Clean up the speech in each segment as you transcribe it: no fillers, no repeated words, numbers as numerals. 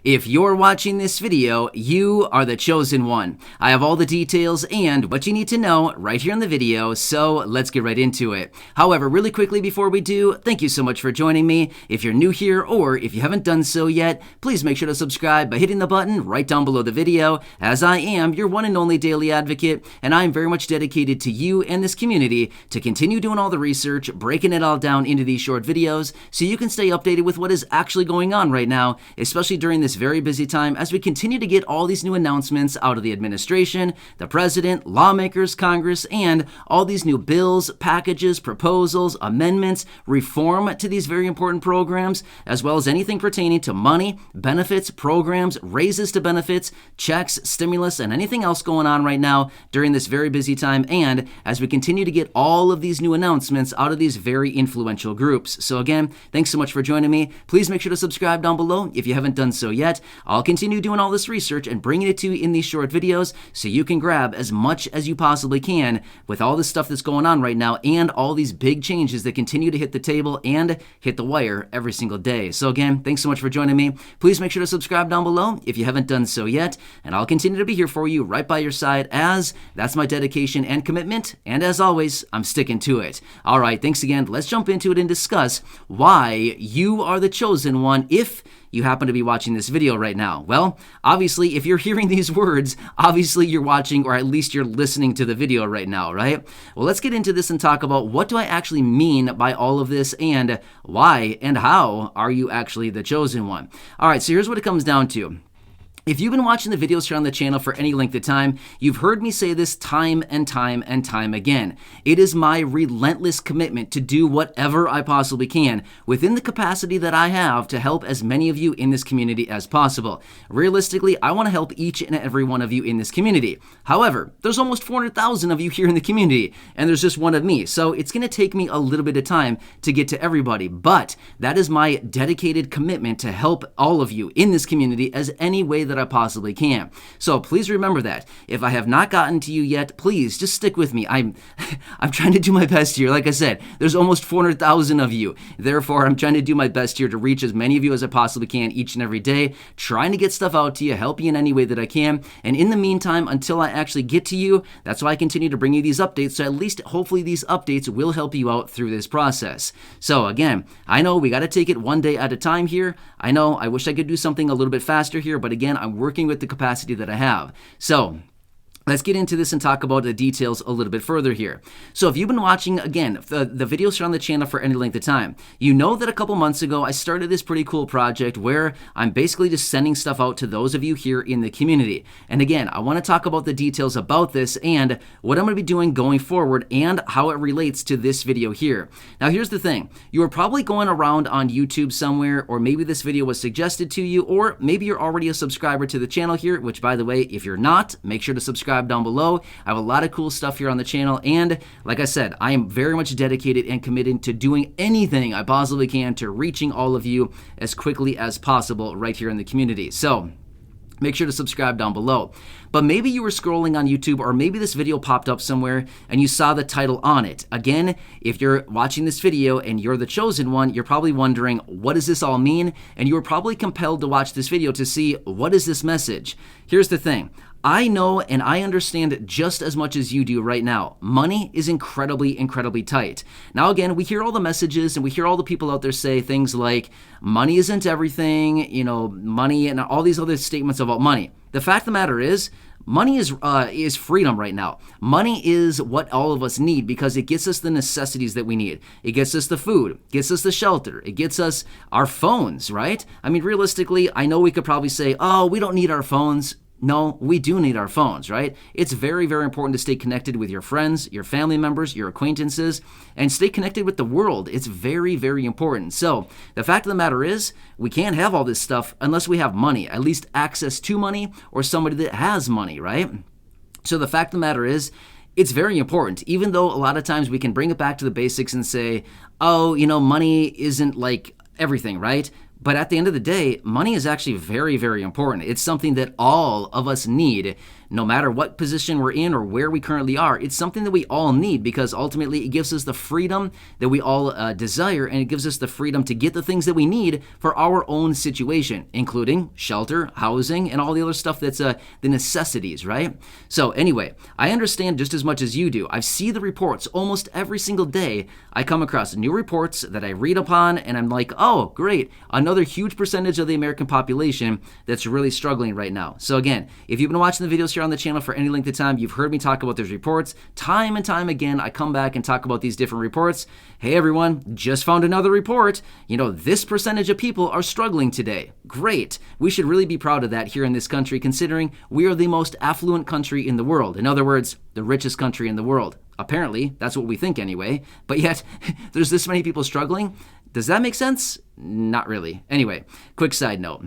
If you're watching this video, you are the chosen one. I have all the details and what you need to know right here in the video, so let's get right into it. However, really quickly before we do, thank you so much for joining me. If you're new here or if you haven't done so yet, please make sure to subscribe by hitting the button right down below the video, as I am your one and only daily advocate, and I am very much dedicated to you and this community to continue doing all the research, breaking it all down into these short videos so you can stay updated with what is actually going on right now, especially during this very busy time as we continue to get all these new announcements out of the administration, the president, lawmakers, Congress, and all these new bills, packages, proposals, amendments, reform to these very important programs, as well as anything pertaining to money, benefits, programs, raises to benefits, checks, stimulus, and anything else going on right now during this very busy time, and as we continue to get all of these new announcements out of these very influential groups. So again, thanks so much for joining me. Please make sure to subscribe down below if you haven't done so yet. I'll continue doing all this research and bringing it to you in these short videos so you can grab as much as you possibly can with all this stuff that's going on right now and all these big changes that continue to hit the table and hit the wire every single day. So again, thanks so much for joining me. Please make sure to subscribe down below if you haven't done so yet, and I'll continue to be here for you right by your side, as that's my dedication and commitment, and as always, I'm sticking to it. All right, thanks again. Let's jump into it and discuss why you are the chosen one if you happen to be watching this video right now. Well, obviously, if you're hearing these words, obviously you're watching, or at least you're listening to the video right now, right? Well, let's get into this and talk about what do I actually mean by all of this, and why and how are you actually the chosen one? All right, so here's what it comes down to. If you've been watching the videos here on the channel for any length of time, you've heard me say this time and time and time again. It is my relentless commitment to do whatever I possibly can within the capacity that I have to help as many of you in this community as possible. Realistically, I want to help each and every one of you in this community. However, there's almost 400,000 of you here in the community, and there's just one of me, so it's going to take me a little bit of time to get to everybody, but that is my dedicated commitment to help all of you in this community as any way that I possibly can. So please remember that. If I have not gotten to you yet, please just stick with me. I'm trying to do my best here. Like I said, there's almost 400,000 of you. Therefore, I'm trying to do my best here to reach as many of you as I possibly can each and every day, trying to get stuff out to you, help you in any way that I can. And in the meantime, until I actually get to you, that's why I continue to bring you these updates. So at least hopefully these updates will help you out through this process. So again, I know we got to take it one day at a time here. I know I wish I could do something a little bit faster here, but again, I'm working with the capacity that I have. So let's get into this and talk about the details a little bit further here. So if you've been watching, again, the videos are on the channel for any length of time, you know that a couple months ago I started this pretty cool project where I'm basically just sending stuff out to those of you here in the community. And again, I want to talk about the details about this and what I'm going to be doing going forward and how it relates to this video here. Now here's the thing. You are probably going around on YouTube somewhere, or maybe this video was suggested to you, or maybe you're already a subscriber to the channel here, which by the way, if you're not, make sure to subscribe down below. I have a lot of cool stuff here on the channel, and like I said, I am very much dedicated and committed to doing anything I possibly can to reaching all of you as quickly as possible right here in the community. So make sure to subscribe down below. But maybe you were scrolling on YouTube, or maybe this video popped up somewhere and you saw the title on it. Again, if you're watching this video and you're the chosen one, you're probably wondering, what does this all mean? And you were probably compelled to watch this video to see, what is this message? Here's the thing. I know and I understand just as much as you do right now. Money is incredibly, incredibly tight. Now again, we hear all the messages and we hear all the people out there say things like, money isn't everything, money, and all these other statements about money. The fact of the matter is, money is freedom right now. Money is what all of us need because it gets us the necessities that we need. It gets us the food, gets us the shelter, it gets us our phones, right? I mean, realistically, I know we could probably say, oh, we don't need our phones. No, we do need our phones, right? It's very, very important to stay connected with your friends, your family members, your acquaintances, and stay connected with the world. It's very, very important. So the fact of the matter is, we can't have all this stuff unless we have money, at least access to money or somebody that has money, right? So the fact of the matter is, it's very important, even though a lot of times we can bring it back to the basics and say, oh, money isn't like everything, right? But at the end of the day, money is actually very, very important. It's something that all of us need, no matter what position we're in or where we currently are, it's something that we all need because ultimately it gives us the freedom that we all desire, and it gives us the freedom to get the things that we need for our own situation, including shelter, housing, and all the other stuff that's the necessities, right? So anyway, I understand just as much as you do. I see the reports almost every single day. I come across new reports that I read upon, and I'm like, oh, great, another huge percentage of the American population that's really struggling right now. So again, if you've been watching the videos here on the channel for any length of time, you've heard me talk about those reports. Time and time again, I come back and talk about these different reports. Hey everyone, just found another report. You know, this percentage of people are struggling today. Great. We should really be proud of that here in this country, considering we are the most affluent country in the world. In other words, the richest country in the world. Apparently, that's what we think anyway. But yet, there's this many people struggling. Does that make sense? Not really. Anyway, quick side note.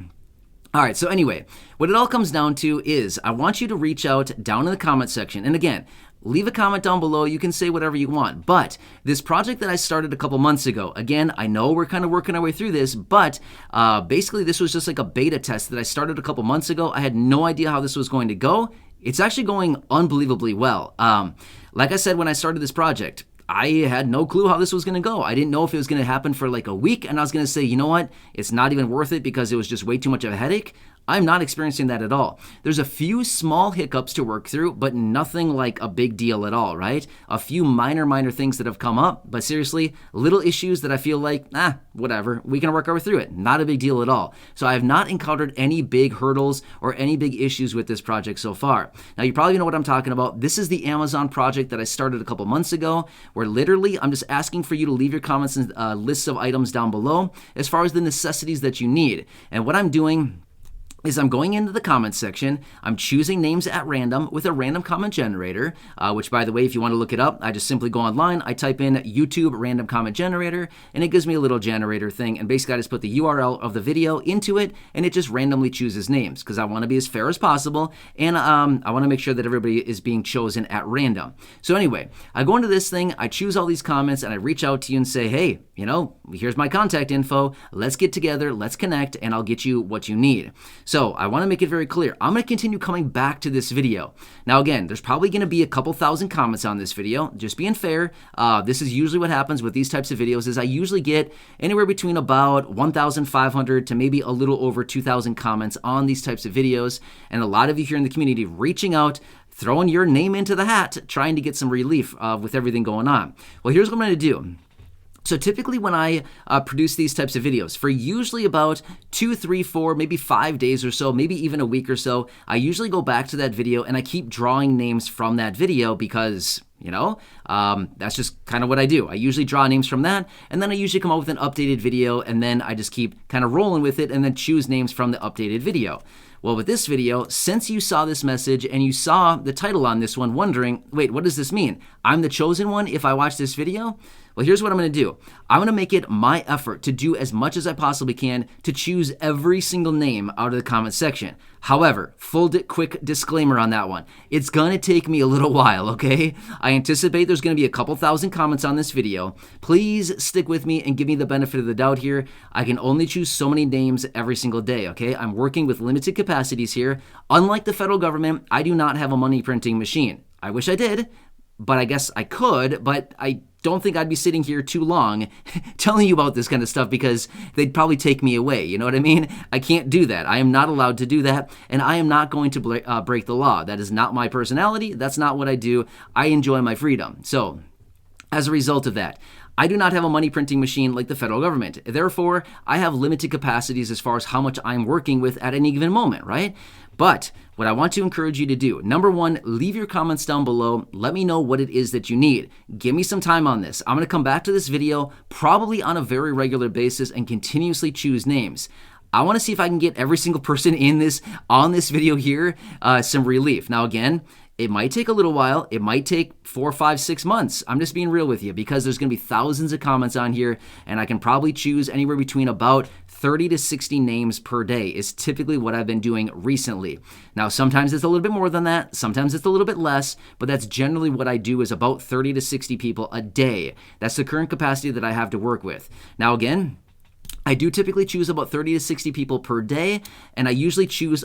All right, so anyway, what it all comes down to is I want you to reach out down in the comment section. And again, leave a comment down below. You can say whatever you want. But this project that I started a couple months ago, again, I know we're kind of working our way through this, but basically this was just like a beta test that I started a couple months ago. I had no idea how this was going to go. It's actually going unbelievably well. Like I said, when I started this project, I had no clue how this was going to go. I didn't know if it was going to happen for like a week, and I was going to say, you know what, it's not even worth it because it was just way too much of a headache. I'm not experiencing that at all. There's a few small hiccups to work through, but nothing like a big deal at all, right? A few minor things that have come up, but seriously, little issues that I feel like, whatever, we can work our way through it. Not a big deal at all. So I have not encountered any big hurdles or any big issues with this project so far. Now, you probably know what I'm talking about. This is the Amazon project that I started a couple months ago, where literally I'm just asking for you to leave your comments and lists of items down below as far as the necessities that you need. And what I'm doing is I'm going into the comments section, I'm choosing names at random with a random comment generator, which by the way, if you want to look it up, I just simply go online, I type in YouTube random comment generator, and it gives me a little generator thing, and basically I just put the URL of the video into it, and it just randomly chooses names, because I want to be as fair as possible, and I want to make sure that everybody is being chosen at random. So anyway, I go into this thing, I choose all these comments, and I reach out to you and say, hey, you know, here's my contact info, let's get together, let's connect, and I'll get you what you need. So I want to make it very clear. I'm going to continue coming back to this video. Now again, there's probably going to be a couple thousand comments on this video. Just being fair, this is usually what happens with these types of videos is I usually get anywhere between about 1,500 to maybe a little over 2,000 comments on these types of videos. And a lot of you here in the community reaching out, throwing your name into the hat, trying to get some relief with everything going on. Well, here's what I'm going to do. So typically when I produce these types of videos, for usually about 2, 3, 4, maybe 5 days or so, maybe even a week or so, I usually go back to that video and I keep drawing names from that video because, you know, that's just kind of what I do. I usually draw names from that, and then I usually come up with an updated video, and then I just keep kind of rolling with it and then choose names from the updated video. Well, with this video, since you saw this message and you saw the title on this one wondering, wait, what does this mean? I'm the chosen one if I watch this video? Well, here's what I'm going to do. I'm going to make it my effort to do as much as I possibly can to choose every single name out of the comment section. However, quick disclaimer on that one. It's going to take me a little while, okay? I anticipate there's going to be a couple thousand comments on this video. Please stick with me and give me the benefit of the doubt here. I can only choose so many names every single day, okay? I'm working with limited capacities here. Unlike the federal government, I do not have a money printing machine. I wish I did, but I guess I could, but I don't think I'd be sitting here too long telling you about this kind of stuff because they'd probably take me away. You know what I mean? I can't do that. I am not allowed to do that, and I am not going to break the law. That is not my personality. That's not what I do. I enjoy my freedom. So, as a result of that, I do not have a money printing machine like the federal government. Therefore, I have limited capacities as far as how much I'm working with at any given moment, right? But what I want to encourage you to do, number one, leave your comments down below. Let me know what it is that you need. Give me some time on this. I'm going to come back to this video probably on a very regular basis and continuously choose names. I want to see if I can get every single person on this video here some relief. Now again, it might take a little while. It might take 4, 5, 6 months. I'm just being real with you because there's going to be thousands of comments on here, and I can probably choose anywhere between about 30 to 60 names per day is typically what I've been doing recently. Now, sometimes it's a little bit more than that. Sometimes it's a little bit less, but that's generally what I do is about 30 to 60 people a day. That's the current capacity that I have to work with. Now, again, I do typically choose about 30 to 60 people per day, and I usually choose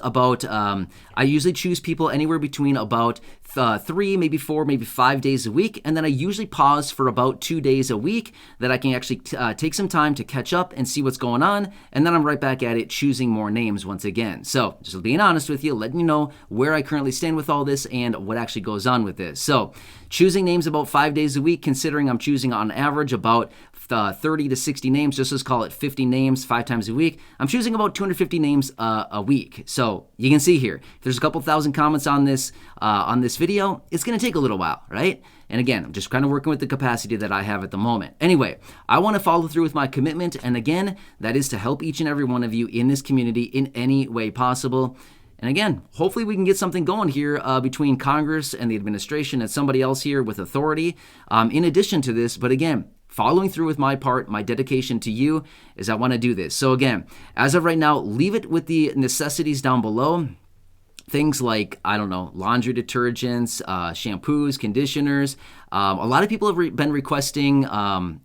people anywhere between about 3, maybe 4, maybe 5 days a week, and then I usually pause for about 2 days a week that I can actually take some time to catch up and see what's going on, and then I'm right back at it choosing more names once again. So just being honest with you, letting you know where I currently stand with all this and what actually goes on with this. So choosing names about 5 days a week, considering I'm choosing on average about 30 to 60 names, just let's call it 50 names 5 times a week. I'm choosing about 250 names a week. So you can see here, if there's a couple thousand comments on this video, it's going to take a little while, right? And again, I'm just kind of working with the capacity that I have at the moment. Anyway, I want to follow through with my commitment, and again, that is to help each and every one of you in this community in any way possible. And again, hopefully we can get something going here between Congress and the administration and somebody else here with authority in addition to this. But again, following through with my part, my dedication to you is I want to do this. So again, as of right now, leave it with the necessities down below. Things like, I don't know, laundry detergents, shampoos, conditioners. A lot of people have been requesting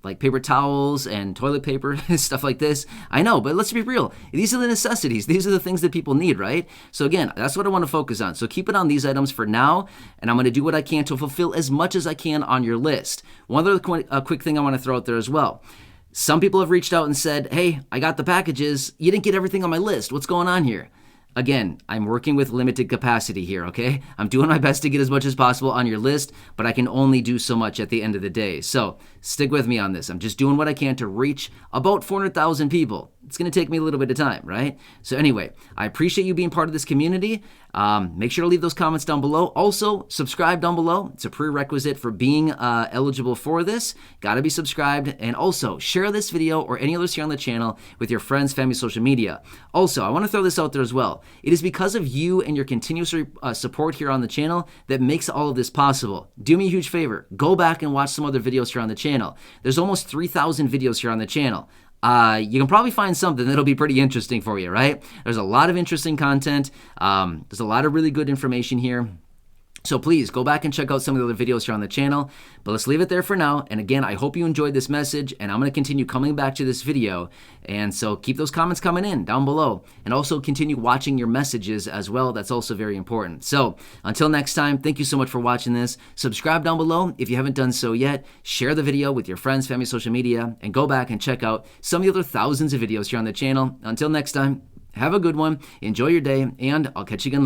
like paper towels and toilet paper, stuff like this. I know, but let's be real. These are the necessities. These are the things that people need, right? So again, that's what I want to focus on. So keep it on these items for now, and I'm going to do what I can to fulfill as much as I can on your list. One other quick thing I want to throw out there as well. Some people have reached out and said, hey, I got the packages. You didn't get everything on my list. What's going on here? Again, I'm working with limited capacity here, okay? I'm doing my best to get as much as possible on your list, but I can only do so much at the end of the day. So stick with me on this. I'm just doing what I can to reach about 400,000 people. It's going to take me a little bit of time, right? So anyway, I appreciate you being part of this community. Make sure to leave those comments down below. Also, subscribe down below. It's a prerequisite for being eligible for this. Got to be subscribed. And also, share this video or any others here on the channel with your friends, family, social media. Also, I want to throw this out there as well. It is because of you and your continuous support here on the channel that makes all of this possible. Do me a huge favor. Go back and watch some other videos here on the channel. There's almost 3,000 videos here on the channel. You can probably find something that'll be pretty interesting for you, right? There's a lot of interesting content. There's a lot of really good information here. So please go back and check out some of the other videos here on the channel, but let's leave it there for now. And again, I hope you enjoyed this message, and I'm going to continue coming back to this video. And so keep those comments coming in down below, and also continue watching your messages as well. That's also very important. So until next time, thank you so much for watching this. Subscribe down below if you haven't done so yet. Share the video with your friends, family, social media, and go back and check out some of the other thousands of videos here on the channel. Until next time, have a good one, enjoy your day, and I'll catch you again later.